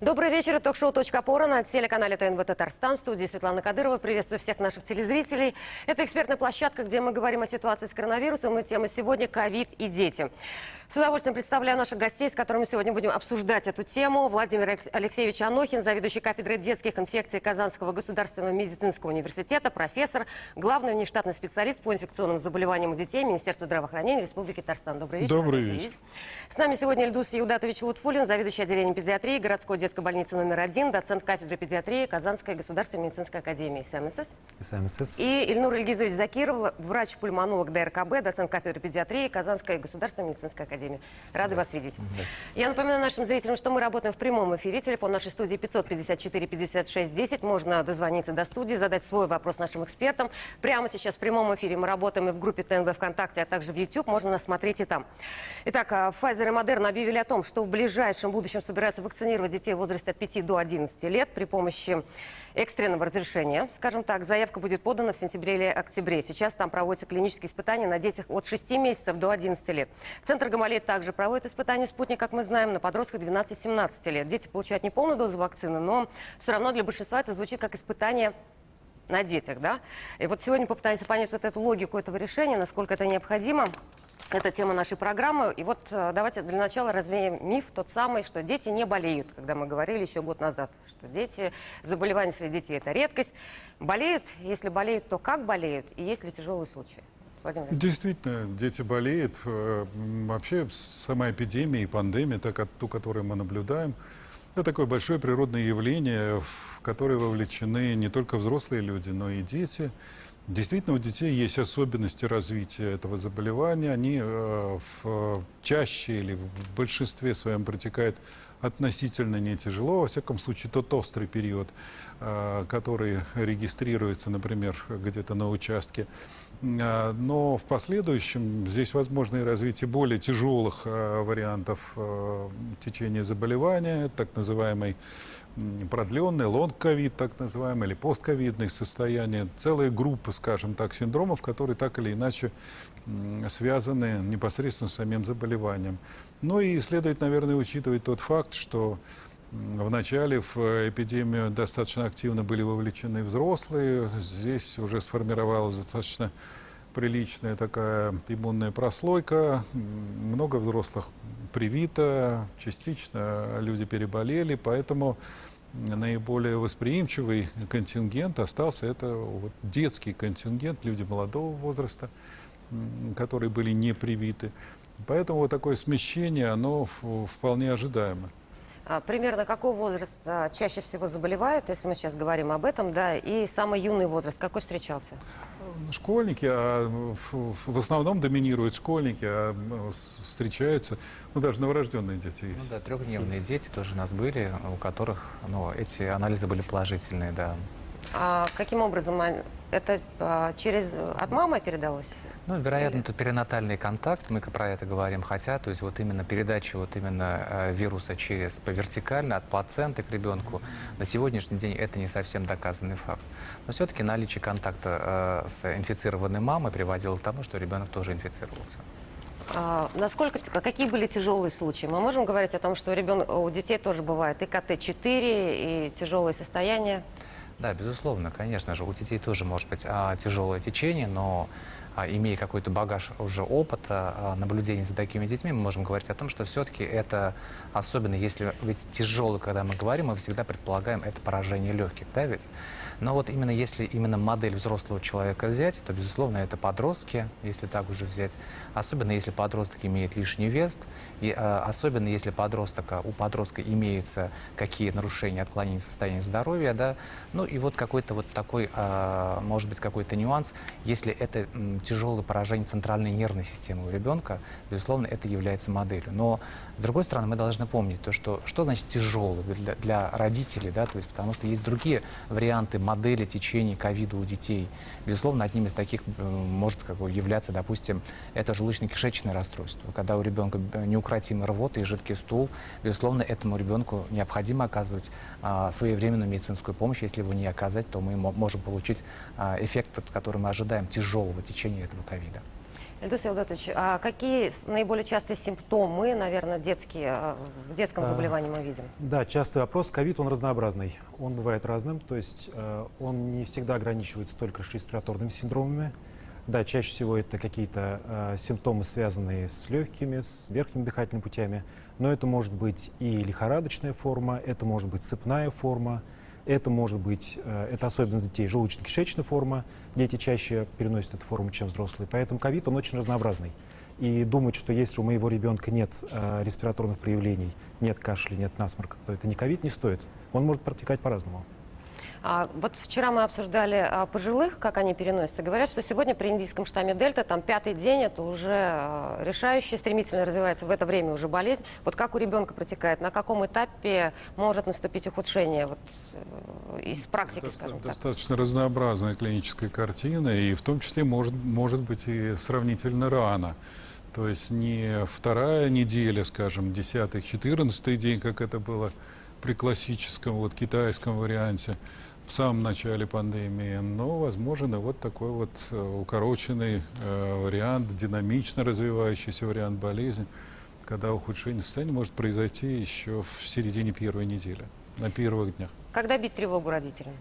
Добрый вечер. Ток-шоу «Точка опора» на телеканале ТНВ Татарстан. В студии Светлана Кадырова. Приветствую всех наших телезрителей. Это экспертная площадка, где мы говорим о ситуации с коронавирусом. И тема сегодня – ковид и дети. С удовольствием представляю наших гостей, с которыми сегодня будем обсуждать эту тему. Владимир Алексеевич Анохин, заведующий кафедрой детских инфекций Казанского государственного медицинского университета, профессор, главный внештатный специалист по инфекционным заболеваниям у детей Министерства здравоохранения Республики Татарстан. Добрый вечер. Добрый вечер. С нами сегодня Ильдус Юдатович Лутфулин, заведующий отделением педиатрии городской детской больницы номер 1, доцент кафедры педиатрии Казанской государственной медицинской академии СМСС. И Ильнур Ильгизович Закиров, врач-пульмонолог ДРКБ, доцент кафедры педиатрии Казанской государственной медицинской академии. Рады вас видеть. Я напоминаю нашим зрителям, что мы работаем в прямом эфире. Телефон нашей студии 554-56-10. Можно дозвониться до студии, задать свой вопрос нашим экспертам. Прямо сейчас в прямом эфире мы работаем и в группе ТНВ ВКонтакте, а также в YouTube. Можно нас смотреть и там. Итак, Pfizer и Moderna объявили о том, что в ближайшем будущем собираются вакцинировать детей в возрасте от 5 до 11 лет при помощи экстренного разрешения. Скажем так, заявка будет подана в сентябре или октябре. Сейчас там проводятся клинические испытания на детях от 6 месяцев до 11 лет. Центр Гамалей также проводит испытания «Спутник», как мы знаем, на подростках 12-17 лет. Дети получают не полную дозу вакцины, но все равно для большинства это звучит как испытание на детях, да? И вот сегодня попытаемся понять вот эту логику этого решения, насколько это необходимо. Это тема нашей программы. И вот давайте для начала развеем миф тот самый, что дети не болеют, когда мы говорили еще год назад, что заболевания среди детей – это редкость. Болеют, если болеют, то как болеют, и есть ли тяжелые случаи? Владимир. Действительно, дети болеют. Вообще сама эпидемия и пандемия, ту, которую мы наблюдаем, это такое большое природное явление, в которое вовлечены не только взрослые люди, но и дети. Действительно, у детей есть особенности развития этого заболевания. Они чаще или в большинстве своем протекают относительно не тяжело. Во всяком случае, тот острый период, который регистрируется, например, где-то на участке. Но в последующем здесь возможно и развитие более тяжелых вариантов течения заболевания, так называемый продленный лонг-ковид, так называемый, или постковидных состояний, целая группа, скажем так, синдромов, которые так или иначе связаны непосредственно с самим заболеванием. Ну и следует, наверное, учитывать тот факт, что вначале в эпидемию достаточно активно были вовлечены взрослые, здесь уже сформировалась достаточно приличная такая иммунная прослойка, много взрослых привито, частично люди переболели, поэтому наиболее восприимчивый контингент остался это вот детский контингент, люди молодого возраста, которые были не привиты. Поэтому вот такое смещение, оно вполне ожидаемо. Примерно какой возраст чаще всего заболевает, если мы сейчас говорим об этом, да, и самый юный возраст, какой встречался? Школьники, в основном доминируют школьники, а встречаются, даже новорожденные дети есть. Ну, да, трехдневные дети тоже у нас были, у которых эти анализы были положительные, да. А каким образом это от мамы передалось? Ну, вероятно, это перинатальный контакт, мы про это говорим, то есть вот именно передача вируса по вертикально от плаценты к ребенку, на сегодняшний день это не совсем доказанный факт. Но все-таки наличие контакта с инфицированной мамой приводило к тому, что ребенок тоже инфицировался. Какие были тяжелые случаи? Мы можем говорить о том, что у детей тоже бывает и КТ-4, и тяжелые состояния? Да, безусловно, конечно же, у детей тоже может быть тяжелое течение, но имея какой-то багаж уже опыта наблюдения за такими детьми, мы можем говорить о том, что все-таки это, особенно если ведь тяжелый, когда мы говорим, мы всегда предполагаем это поражение легких, да ведь? Но вот именно если модель взрослого человека взять, то, безусловно, это подростки, если так уже взять. Особенно если подросток имеет лишний вес, и особенно если у подростка имеются какие нарушения, отклонения состояния здоровья, да. Ну и вот какой-то вот такой, может быть, какой-то нюанс, если это тяжелое поражение центральной нервной системы у ребенка, безусловно, это является моделью. Но, с другой стороны, мы должны помнить, что значит тяжелый для родителей, да, то есть потому что есть другие варианты модели течения ковида у детей. Безусловно, одним из таких может являться, допустим, это желудочно-кишечное расстройство. Когда у ребенка неукротимая рвота и жидкий стул, безусловно, этому ребенку необходимо оказывать своевременную медицинскую помощь. Если его не оказать, то мы можем получить эффект, который мы ожидаем, тяжелого течения этого ковида. Ильдус Илдатович, а какие наиболее частые симптомы, наверное, детские, в детском заболевании мы видим? Да, частый вопрос. Ковид, он разнообразный. Он бывает разным, то есть он не всегда ограничивается только респираторными синдромами. Да, чаще всего это какие-то симптомы, связанные с легкими, с верхними дыхательными путями. Но это может быть и лихорадочная форма, это может быть сыпная форма, это может быть, это особенность детей, желудочно-кишечная форма. Дети чаще переносят эту форму, чем взрослые. Поэтому ковид, он очень разнообразный. И думать, что если у моего ребенка нет респираторных проявлений, нет кашля, нет насморка, то это не ковид, не стоит. Он может протекать по-разному. Вот вчера мы обсуждали пожилых, как они переносятся. Говорят, что сегодня при индийском штамме Дельта, там 5-й день, это уже решающая, стремительно развивается в это время уже болезнь. Вот как у ребенка протекает, на каком этапе может наступить ухудшение вот, из практики, скажем так? Достаточно разнообразная клиническая картина, и в том числе может быть и сравнительно рано. То есть не вторая неделя, скажем, 10-й, 14-й день, как это было при классическом вот, китайском варианте в самом начале пандемии, но возможен и вот такой вот укороченный вариант, динамично развивающийся вариант болезни, когда ухудшение состояния может произойти еще в середине первой недели, на первых днях. Когда бить тревогу родителям?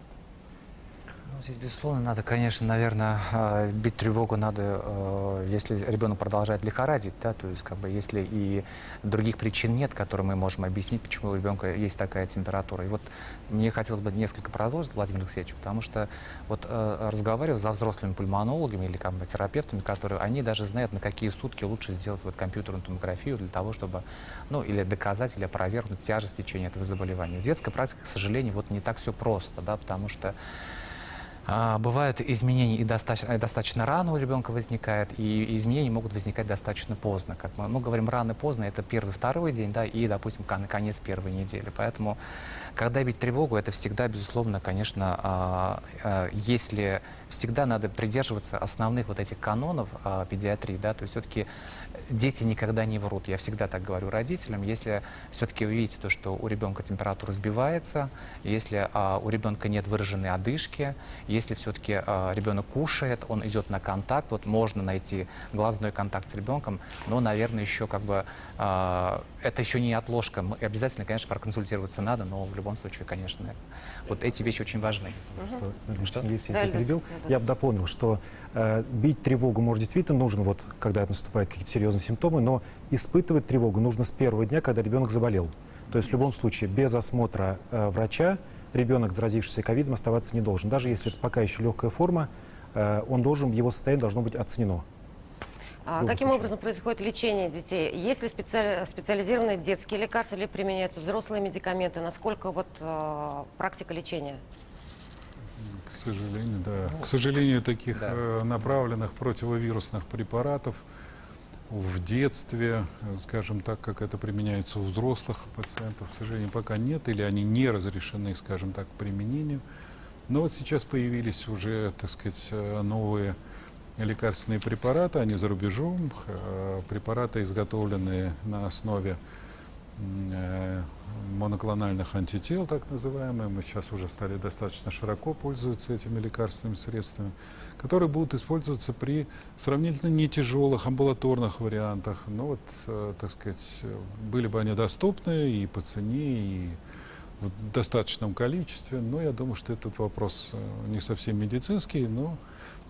Ну, здесь, безусловно, надо, конечно, наверное, бить тревогу надо, если ребенок продолжает лихорадить, да, то есть, как бы, если и других причин нет, которые мы можем объяснить, почему у ребенка есть такая температура. И вот мне хотелось бы несколько продолжить, Владимир Алексеевич, потому что вот разговаривав со взрослыми пульмонологами или как бы терапевтами, которые, они даже знают, на какие сутки лучше сделать вот компьютерную томографию для того, чтобы, ну, или доказать, или опровергнуть тяжесть течения этого заболевания. В детской практике, к сожалению, вот не так все просто, да, потому что бывают изменения и достаточно рано у ребенка возникает, и изменения могут возникать достаточно поздно. Как мы говорим, рано и поздно, это первый, второй день, да, и, допустим, конец первой недели. Поэтому, когда бить тревогу, это всегда, безусловно, конечно, если всегда надо придерживаться основных вот этих канонов педиатрии, да, то есть все-таки дети никогда не врут. Я всегда так говорю родителям. Если все-таки вы видите то, что у ребенка температура сбивается, если у ребенка нет выраженной одышки, если все-таки ребенок кушает, он идет на контакт, вот можно найти глазной контакт с ребенком, но, наверное, еще как бы это еще не отложка. Обязательно, конечно, проконсультироваться надо, но в любом случае, конечно, вот эти вещи очень важны. Если я перебил, я бы дополнил, что бить тревогу, может, действительно нужно, вот, когда наступают какие-то серьезные симптомы, но испытывать тревогу нужно с первого дня, когда ребенок заболел. То есть в любом случае без осмотра врача ребенок, заразившийся ковидом, оставаться не должен. Даже если это пока еще легкая форма, его состояние должно быть оценено. Каким образом происходит лечение детей? Есть ли специализированные детские лекарства или применяются взрослые медикаменты? Насколько вот практика лечения? К сожалению, да. К сожалению, таких направленных противовирусных препаратов в детстве, скажем так, как это применяется у взрослых пациентов, к сожалению, пока нет, или они не разрешены, скажем так, к применению. Но вот сейчас появились уже, так сказать, новые лекарственные препараты, они за рубежом, препараты, изготовленные на основе моноклональных антител, так называемые. Мы сейчас уже стали достаточно широко пользоваться этими лекарственными средствами, которые будут использоваться при сравнительно не тяжелых амбулаторных вариантах. Но вот, так сказать, были бы они доступны и по цене, и в достаточном количестве. Но я думаю, что этот вопрос не совсем медицинский, но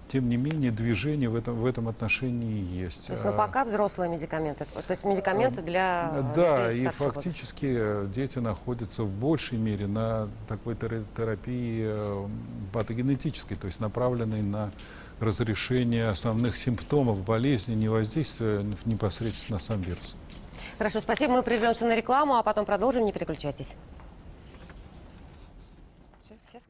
тем не менее, движение в этом отношении есть. То есть, ну, пока взрослые медикаменты, то есть медикаменты для да, людей и старшего фактически дети находятся в большей мере на такой терапии патогенетической, то есть направленной на разрешение основных симптомов болезни, не воздействия непосредственно на сам вирус. Хорошо, спасибо. Мы прервемся на рекламу, а потом продолжим. Не переключайтесь. Сейчас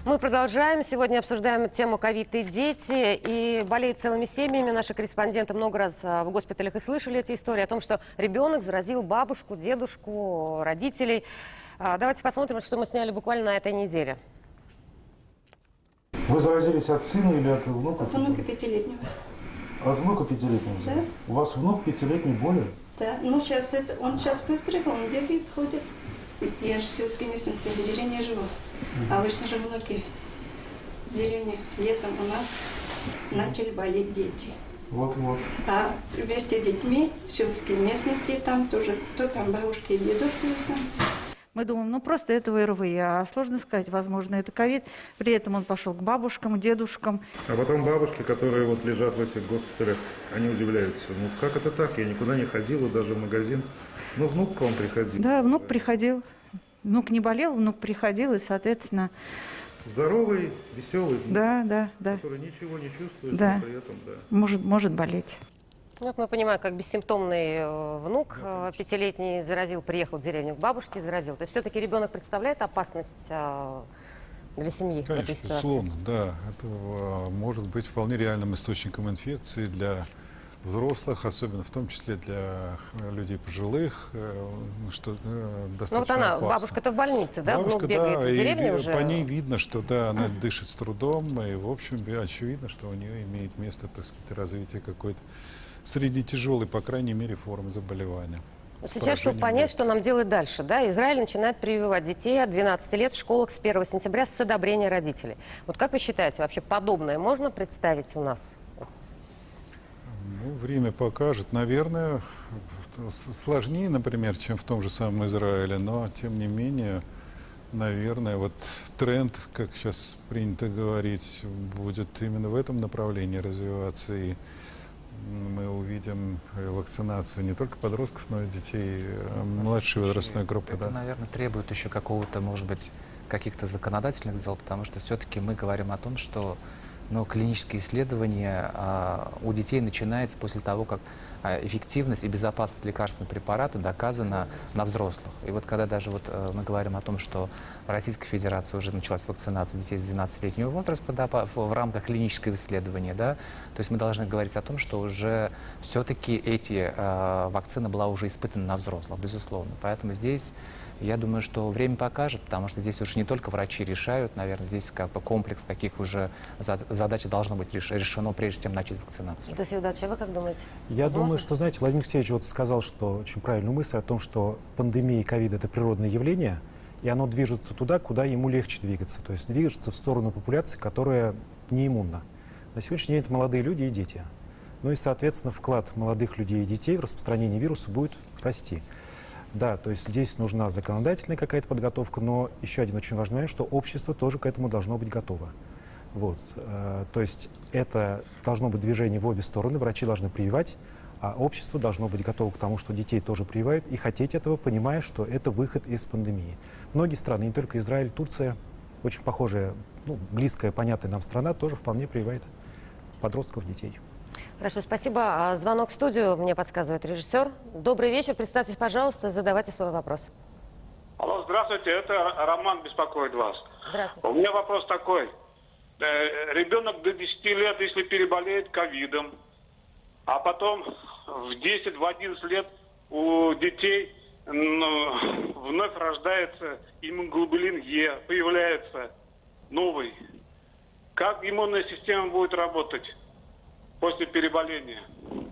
Мы продолжаем. Сегодня обсуждаем тему ковид и дети. И болеют целыми семьями. Наши корреспонденты много раз в госпиталях и слышали эти истории о том, что ребенок заразил бабушку, дедушку, родителей. Давайте посмотрим, что мы сняли буквально на этой неделе. Вы заразились от сына или от внука? От внука 5-летнего. От внука 5-летнего? Да. У вас внук 5-летний болен? Да, ну сейчас он сейчас выздоровел, он бегает, ходит. Я же в сельской местности, в деревне живу. А обычно же внуки в деревне летом у нас начали болеть дети. Вот-вот. А вместе с детьми в сельской местности там тоже, кто там бабушки и дедушки в основном. Мы думаем, ну просто это ОРВИ, а сложно сказать, возможно, это ковид. При этом он пошел к бабушкам, дедушкам. А потом бабушки, которые вот лежат в этих госпиталях, они удивляются. Ну как это так? Я никуда не ходила, даже в магазин. Ну внук к вам приходил. Да, внук приходил. Внук не болел, внук приходил, и, соответственно... Здоровый, веселый внук, Да. который ничего не чувствует, Да. но при этом, да. Может болеть. Вот мы понимаем, как бессимптомный внук 5-летний заразил, приехал в деревню к бабушке, заразил. То есть все-таки ребенок представляет опасность для семьи в этой Конечно, ситуации? безусловно, да. Это может быть вполне реальным источником инфекции для взрослых, особенно в том числе для людей пожилых, что достаточно Ну вот она, опасно. бабушка-то в больнице, да? Бабушка, Внук бегает в и деревне уже. по ней видно, что да, она дышит с трудом, и, в общем, очевидно, что у нее имеет место, так сказать, развитие какой-то среднетяжелой, по крайней мере, формы заболевания. Сейчас, чтобы понять, что нам делать дальше, да, Израиль начинает прививать детей от 12 лет в школах с 1 сентября с одобрения родителей. Вот как вы считаете, вообще подобное можно представить у нас? Ну, время покажет. Наверное, сложнее, например, чем в том же самом Израиле, но, тем не менее, наверное, вот тренд, как сейчас принято говорить, будет именно в этом направлении развиваться. И мы увидим вакцинацию не только подростков, но и детей младшей возрастной группы. Это, наверное, требует еще какого-то, может быть, каких-то законодательных дел, потому что все-таки мы говорим о том, что клинические исследования у детей начинаются после того, как эффективность и безопасность лекарственного препарата доказана на взрослых. И вот когда даже мы говорим о том, что в Российской Федерации уже началась вакцинация детей с 12-летнего возраста, да, в рамках клинического исследования, да, то есть мы должны говорить о том, что уже все-таки вакцина была уже испытана на взрослых, безусловно. Поэтому здесь я думаю, что время покажет, потому что здесь уже не только врачи решают, наверное, здесь как бы комплекс таких уже задач должно быть решено, прежде чем начать вакцинацию. То есть, удачи, вы как думаете? Я думаю, что, знаете, Владимир Алексеевич вот сказал, что очень правильную мысль о том, что пандемия и ковид – это природное явление, и оно движется туда, куда ему легче двигаться. То есть движется в сторону популяции, которая не иммунна. На сегодняшний день это молодые люди и дети. Ну и, соответственно, вклад молодых людей и детей в распространение вируса будет расти. Да, то есть здесь нужна законодательная какая-то подготовка, но еще один очень важный момент, что общество тоже к этому должно быть готово. Вот, то есть это должно быть движение в обе стороны, врачи должны прививать, а общество должно быть готово к тому, что детей тоже прививают, и хотеть этого, понимая, что это выход из пандемии. Многие страны, не только Израиль, Турция, очень похожая, близкая, понятная нам страна, тоже вполне прививает подростков, детей. Хорошо, спасибо. Звонок в студию мне подсказывает режиссер. Добрый вечер. Представьтесь, пожалуйста, задавайте свой вопрос. Алло, здравствуйте, это Роман беспокоит вас. Здравствуйте. У меня вопрос такой. Ребенок до 10 лет, если переболеет ковидом, а потом в 10-11 лет у детей вновь рождается иммуноглобулин Е, появляется новый. Как иммунная система будет работать после переболения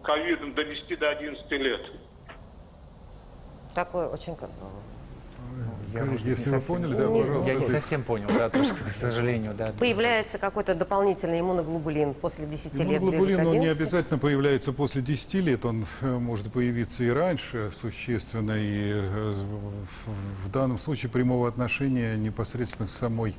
ковидом до 10-11 лет? Такой очень... Коллеги, если вы поняли, да, пожалуйста. Я не совсем понял, да, тоже, к сожалению, да. Появляется какой-то дополнительный иммоглобулин после 10 лет, ближе к Иммуноглобулин, он не 11. обязательно появляется после 10 лет, он может появиться и раньше существенно, и в данном случае прямого отношения непосредственно к самому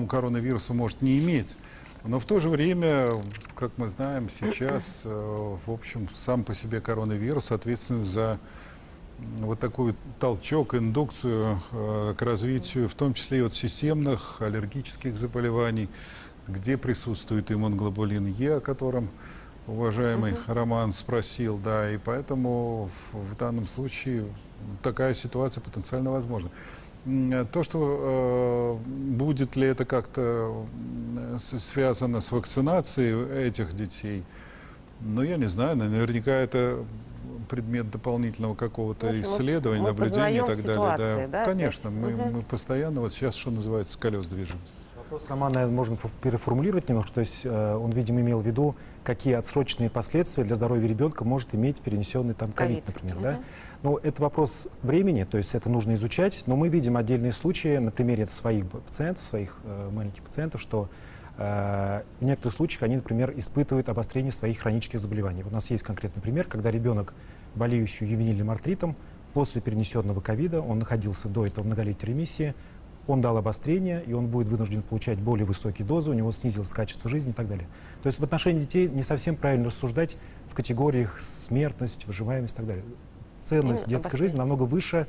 коронавирусу может не иметь. Но в то же время, как мы знаем, сейчас, в общем, сам по себе коронавирус ответственен за вот такой толчок, индукцию к развитию, в том числе и системных аллергических заболеваний, где присутствует иммуноглобулин Е, о котором уважаемый Роман спросил, да, и поэтому в данном случае такая ситуация потенциально возможна. То, что будет ли это как-то связано с вакцинацией этих детей, ну, я не знаю, наверняка это предмет дополнительного какого-то исследования, наблюдения и так далее. Да. Конечно, мы постоянно, вот сейчас, что называется, с колес движемся. Вопрос, Роман, наверное, можно переформулировать немножко. То есть он, видимо, имел в виду, какие отсроченные последствия для здоровья ребенка может иметь перенесенный там ковид, например. Да? Ну, это вопрос времени, то есть это нужно изучать, но мы видим отдельные случаи на примере своих пациентов, своих маленьких пациентов, что в некоторых случаях они, например, испытывают обострение своих хронических заболеваний. У нас есть конкретный пример, когда ребенок, болеющий ювенильным артритом, после перенесенного ковида, он находился до этого в многолетней ремиссии, он дал обострение, и он будет вынужден получать более высокие дозы, у него снизилось качество жизни и так далее. То есть в отношении детей не совсем правильно рассуждать в категориях смертность, выживаемость и так далее. Ценность детской жизни намного выше,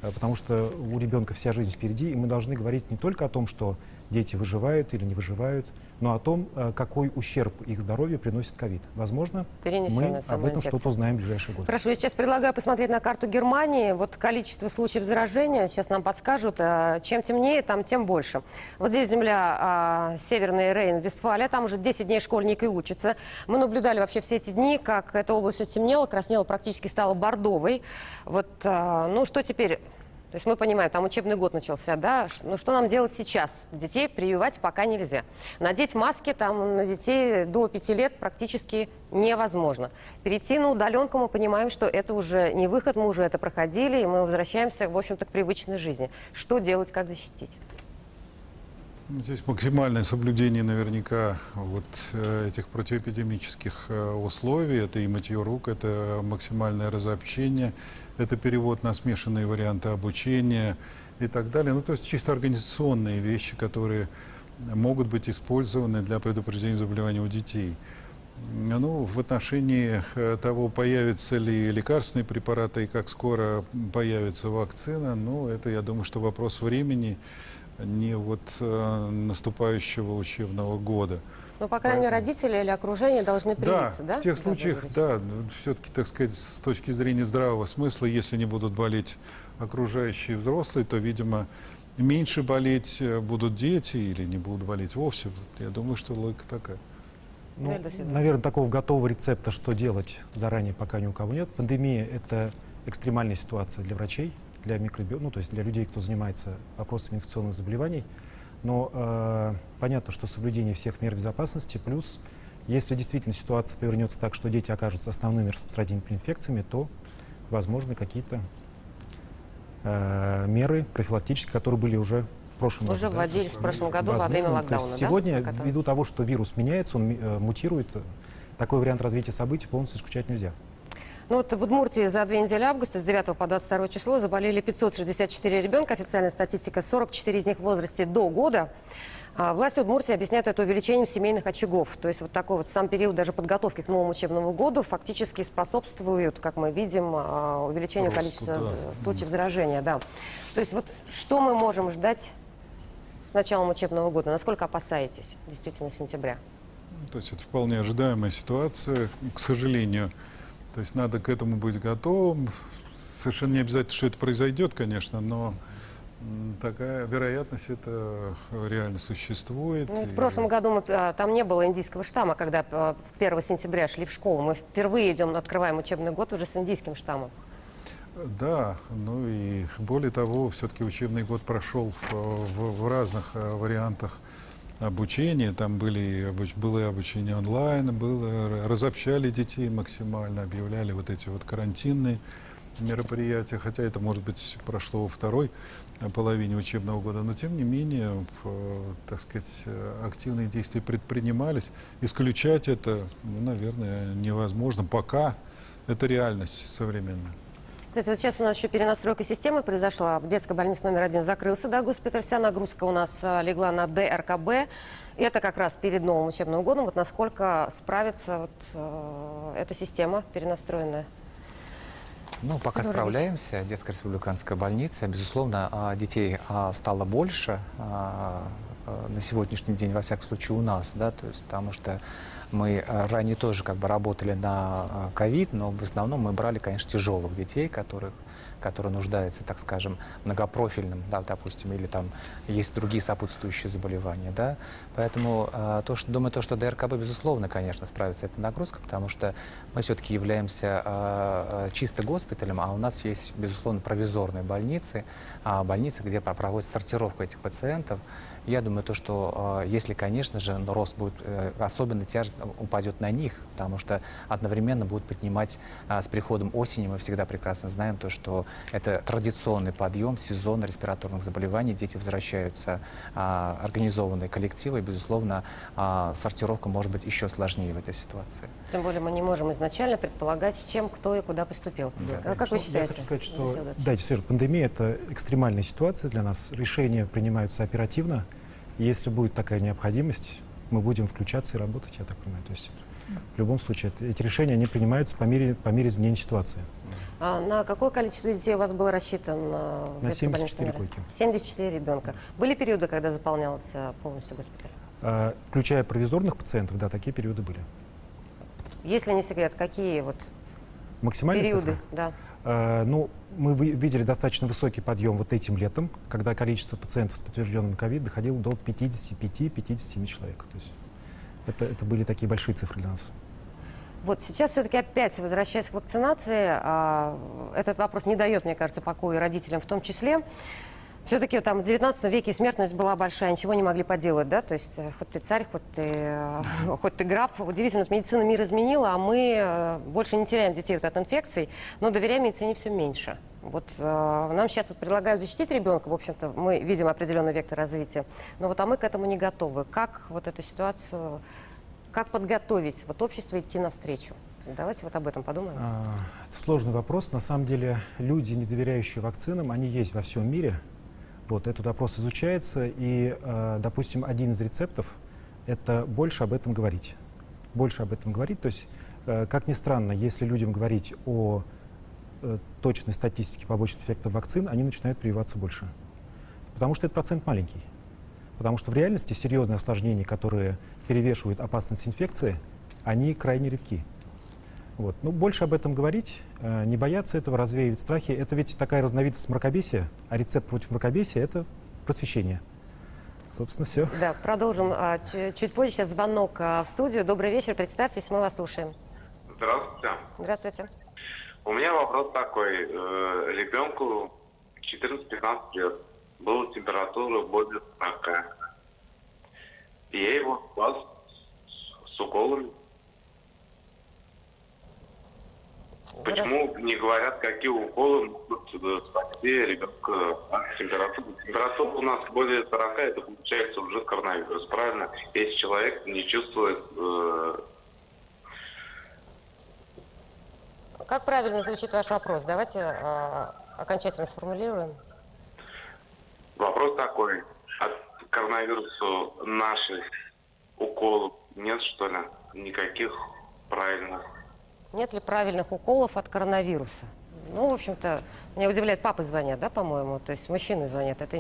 потому что у ребенка вся жизнь впереди, и мы должны говорить не только о том, что дети выживают или не выживают, но о том, какой ущерб их здоровью приносит ковид. Возможно, мы об этом что-то узнаем в ближайшие годы. Хорошо, я сейчас предлагаю посмотреть на карту Германии. Вот количество случаев заражения, сейчас нам подскажут, чем темнее, там тем больше. Вот здесь земля Северный Рейн-Вестфалия, там уже 10 дней школьники учатся. Мы наблюдали вообще все эти дни, как эта область темнела, краснела, практически стала бордовой. Вот, ну что теперь? То есть мы понимаем, там учебный год начался, да? Ну что нам делать сейчас? Детей прививать пока нельзя. Надеть маски там на детей до 5 лет практически невозможно. Перейти на удаленку, мы понимаем, что это уже не выход, мы уже это проходили, и мы возвращаемся, в общем-то, к привычной жизни. Что делать, как защитить? Здесь максимальное соблюдение наверняка вот этих противоэпидемических условий. Это и мытье рук, это максимальное разобщение, это перевод на смешанные варианты обучения и так далее. Ну, то есть чисто организационные вещи, которые могут быть использованы для предупреждения заболеваний у детей. Ну, в отношении того, появятся ли лекарственные препараты и как скоро появится вакцина, ну, это, я думаю, что вопрос времени, не вот наступающего учебного года. Ну, по крайней мере, родители или окружение должны привиться, да? В тех случаях, да, все-таки, так сказать, с точки зрения здравого смысла, если не будут болеть окружающие взрослые, то, видимо, меньше болеть будут дети или не будут болеть вовсе. Я думаю, что логика такая. Ну, наверное, такого готового рецепта, что делать заранее, пока ни у кого нет. Пандемия – это экстремальная ситуация для врачей, для микробиологов, ну, то есть для людей, кто занимается вопросами инфекционных заболеваний. Но понятно, что соблюдение всех мер безопасности, плюс, если действительно ситуация повернется так, что дети окажутся основными распространителями инфекциями, то возможны какие-то меры профилактические, которые были уже в прошлом году. Уже вводились в прошлом году во время локдауна, да? Сегодня, ввиду того, что вирус меняется, он мутирует, такой вариант развития событий полностью исключать нельзя. Ну вот в Удмуртии за 2 недели августа, с 9 по 22 число, заболели 564 ребенка. Официальная статистика, 44 из них в возрасте до года. Власти Удмуртии объясняют это увеличением семейных очагов. То есть вот такой вот сам период даже подготовки к новому учебному году фактически способствует, как мы видим, увеличению количества случаев заражения. Да. То есть вот что мы можем ждать с началом учебного года? Насколько опасаетесь действительно сентября? То есть это вполне ожидаемая ситуация, к сожалению. То есть надо к этому быть готовым. Совершенно не обязательно, что это произойдет, конечно, но такая вероятность это реально существует. Ну, в прошлом году там не было индийского штамма, когда 1 сентября шли в школу. Мы впервые открываем учебный год уже с индийским штаммом. Да, ну и более того, все-таки учебный год прошел в разных вариантах обучения. Там было обучение онлайн, разобщали детей максимально, объявляли вот эти вот карантинные мероприятия, хотя это, может быть, прошло во второй половине учебного года, но тем не менее, так сказать, активные действия предпринимались. Исключать это, ну, наверное, невозможно, пока это реальность современная. Кстати, вот сейчас у нас еще перенастройка системы произошла. В детской больнице номер 1 закрылся, да, госпиталь. Вся нагрузка у нас легла на ДРКБ. И это как раз перед новым учебным годом. Вот насколько справится вот эта система перенастроенная? Ну, пока справляемся. Детская республиканская больница. Безусловно, детей стало больше на сегодняшний день, во всяком случае, у нас, да, то есть потому что мы ранее тоже как бы работали на ковид, но в основном мы брали, конечно, тяжелых детей, которых который нуждается, так скажем, многопрофильным, да, допустим, или там есть другие сопутствующие заболевания, да. Поэтому думаю, что ДРКБ, безусловно, конечно, справится с этой нагрузкой, потому что мы все-таки являемся чисто госпиталем, а у нас есть, безусловно, провизорные больницы, больницы, где проводится сортировка этих пациентов. Я думаю, что если, конечно же, рост будет, особенно тяжесть упадет на них, потому что одновременно будут поднимать с приходом осени, мы всегда прекрасно знаем то, что это традиционный подъем сезона респираторных заболеваний, дети возвращаются, организованные коллективы, и, безусловно, сортировка может быть еще сложнее в этой ситуации. Тем более мы не можем изначально предполагать, с чем, кто и куда поступил. Да. Как вы считаете? Я хочу сказать, что да, действительно, пандемия – это экстремальная ситуация для нас. Решения принимаются оперативно. И если будет такая необходимость, мы будем включаться и работать, я так понимаю. То есть в любом случае эти решения они принимаются по мере изменения ситуации. А на какое количество детей у вас было рассчитано? На 74 койки. 74 ребенка. Были периоды, когда заполнялся полностью госпиталь? Включая провизорных пациентов, да, такие периоды были. Если не секрет, какие вот максимальные периоды? цифры? Да. Мы видели достаточно высокий подъем вот этим летом, когда количество пациентов с подтвержденным ковид доходило до 55-57 человек. То есть это были такие большие цифры для нас. Вот сейчас все-таки опять, возвращаясь к вакцинации, этот вопрос не дает, мне кажется, покоя родителям в том числе. Все-таки там в 19 веке смертность была большая, ничего не могли поделать, да, то есть хоть ты царь, хоть ты граф. Удивительно, медицина мир изменила, а мы больше не теряем детей от инфекций, но доверяем медицине все меньше. Вот нам сейчас вот предлагают защитить ребенка, в общем-то, мы видим определенный вектор развития, но вот мы к этому не готовы. Как вот эту ситуацию, как подготовить вот общество идти навстречу? Давайте вот об этом подумаем. Это сложный вопрос. На самом деле люди, не доверяющие вакцинам, они есть во всем мире. Вот, этот вопрос изучается, и, допустим, один из рецептов – это больше об этом говорить. Больше об этом говорить. То есть, как ни странно, если людям говорить о точной статистике побочных эффектов вакцин, они начинают прививаться больше. Потому что этот процент маленький. Потому что в реальности серьезные осложнения, которые перевешивают опасность инфекции, они крайне редки. Вот. Ну, больше об этом говорить, не бояться этого, развеивать страхи. Это ведь такая разновидность мракобесия, а рецепт против мракобесия – это просвещение. Собственно, все. Да, продолжим чуть позже. Сейчас звонок в студию. Добрый вечер, представьтесь, мы вас слушаем. Здравствуйте. Здравствуйте. У меня вопрос такой. Ребенку 14-15 лет. Была температура более 40. И я его спас с уколами. Почему не говорят, какие уколы могут спасти ребенка от температуры? Температура у нас более 40, это получается уже коронавирус, правильно? Если человек не чувствует... Как правильно звучит ваш вопрос? Давайте окончательно сформулируем. Вопрос такой. От коронавируса наших уколов нет, что ли? Никаких правильных? Нет ли правильных уколов от коронавируса? Ну, в общем-то, меня удивляет, папы звонят, да, по-моему? То есть мужчины звонят. Это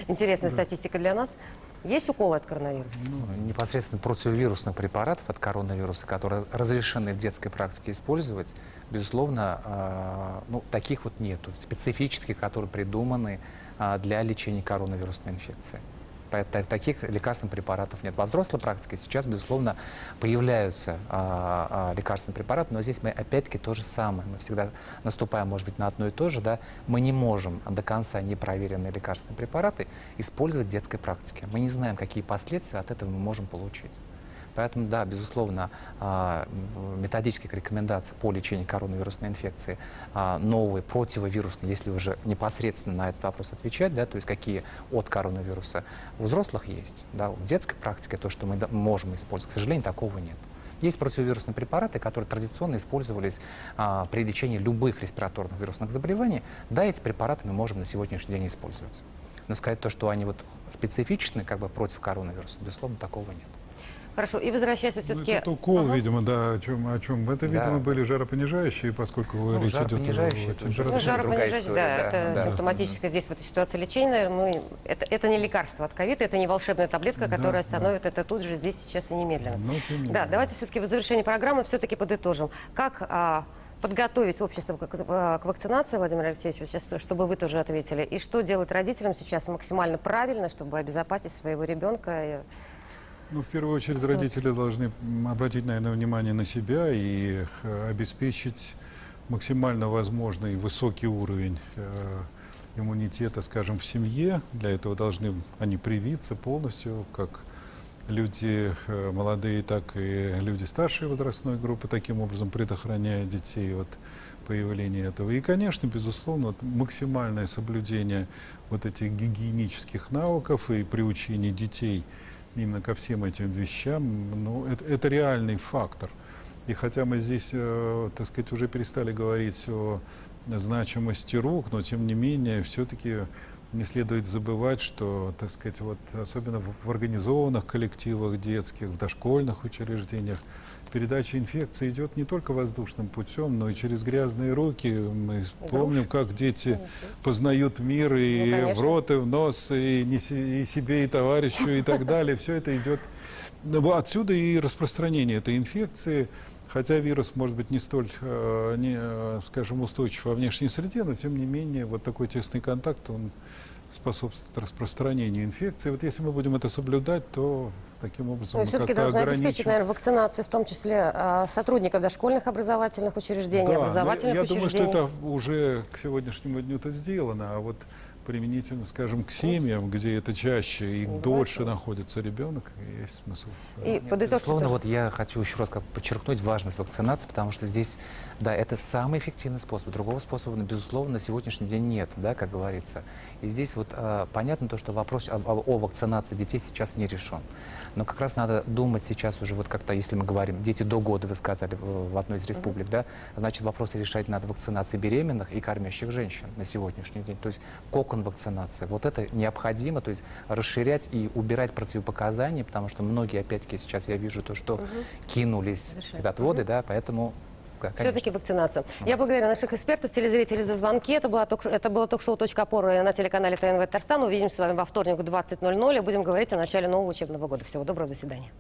интересная статистика для нас. Есть уколы от коронавируса? Непосредственно противовирусных препаратов от коронавируса, которые разрешены в детской практике использовать, безусловно, таких вот нету. Специфических, которые придуманы для лечения коронавирусной инфекции. Таких лекарственных препаратов нет. Во взрослой практике сейчас, безусловно, появляются лекарственные препараты, но здесь мы опять-таки то же самое. Мы всегда наступаем, может быть, на одно и то же. Да? Мы не можем до конца непроверенные лекарственные препараты использовать в детской практике. Мы не знаем, какие последствия от этого мы можем получить. Поэтому, да, безусловно, методических рекомендаций по лечению коронавирусной инфекции, новые противовирусные, если уже непосредственно на этот вопрос отвечать, да, то есть какие от коронавируса, у взрослых есть. Да, в детской практике то, что мы можем использовать, к сожалению, такого нет. Есть противовирусные препараты, которые традиционно использовались при лечении любых респираторных вирусных заболеваний. Да, эти препараты мы можем на сегодняшний день использовать. Но сказать то, что они вот специфичны как бы против коронавируса, безусловно, такого нет. Хорошо, и возвращаясь все-таки... Это укол, видимо, да, о чем. Это, видимо, были жаропонижающие, поскольку речь идет о температуре. Жаропонижающие, да, это симптоматическое здесь в этой ситуации лечение. Это не лекарство от ковида, это не волшебная таблетка, которая остановит это тут же, здесь, сейчас и немедленно. Да, давайте все-таки в завершении программы все-таки подытожим. Как подготовить общество к вакцинации, Владимир Алексеевич, вот сейчас, чтобы вы тоже ответили? И что делать родителям сейчас максимально правильно, чтобы обезопасить своего ребенка? Ну, в первую очередь, родители должны обратить, наверное, внимание на себя и обеспечить максимально возможный высокий уровень иммунитета, скажем, в семье. Для этого должны они привиться полностью, как люди молодые, так и люди старшей возрастной группы, таким образом предохраняя детей от появления этого. И, конечно, безусловно, вот максимальное соблюдение вот этих гигиенических навыков и приучение детей именно ко всем этим вещам, ну, это реальный фактор. И хотя мы здесь, так сказать, уже перестали говорить о значимости рук, но тем не менее все-таки не следует забывать, что, так сказать, вот особенно в организованных коллективах детских, в дошкольных учреждениях, передача инфекции идет не только воздушным путем, но и через грязные руки. Мы помним, как дети познают мир и в рот, и в нос, и себе, и товарищу, и так далее. Все это идет. Отсюда и распространение этой инфекции. Хотя вирус может быть не столь, скажем, устойчив во внешней среде, но тем не менее вот такой тесный контакт, он способствует распространению инфекции. Вот если мы будем это соблюдать, то таким образом мы все-таки как-то должны ограничим. обеспечить, наверное, вакцинацию, в том числе сотрудников дошкольных образовательных учреждений, Да, образовательных я учреждений. думаю, что это уже к сегодняшнему дню это сделано, а вот применительно, скажем, к семьям, где это чаще и дольше находится ребенок, есть смысл. И подытожьте Безусловно, тоже. вот я хочу еще раз подчеркнуть важность вакцинации, потому что здесь, да, это самый эффективный способ. Другого способа, безусловно, на сегодняшний день нет, да, как говорится. И здесь вот понятно то, что вопрос о вакцинации детей сейчас не решен. Но как раз надо думать сейчас уже вот как-то, если мы говорим, дети до года, вы сказали в одной из республик, да, значит, вопросы решать надо вакцинации беременных и кормящих женщин на сегодняшний день. То есть кокон вакцинации. Вот это необходимо, то есть расширять и убирать противопоказания, потому что многие, опять-таки, сейчас я вижу то, что кинулись в отводы, да, поэтому... Все-таки вакцинация. Я благодарю наших экспертов, телезрителей за звонки. Это было ток-шоу «Точка опоры» на телеканале ТНВ Татарстан. Увидимся с вами во вторник в 20:00 и будем говорить о начале нового учебного года. Всего доброго, до свидания.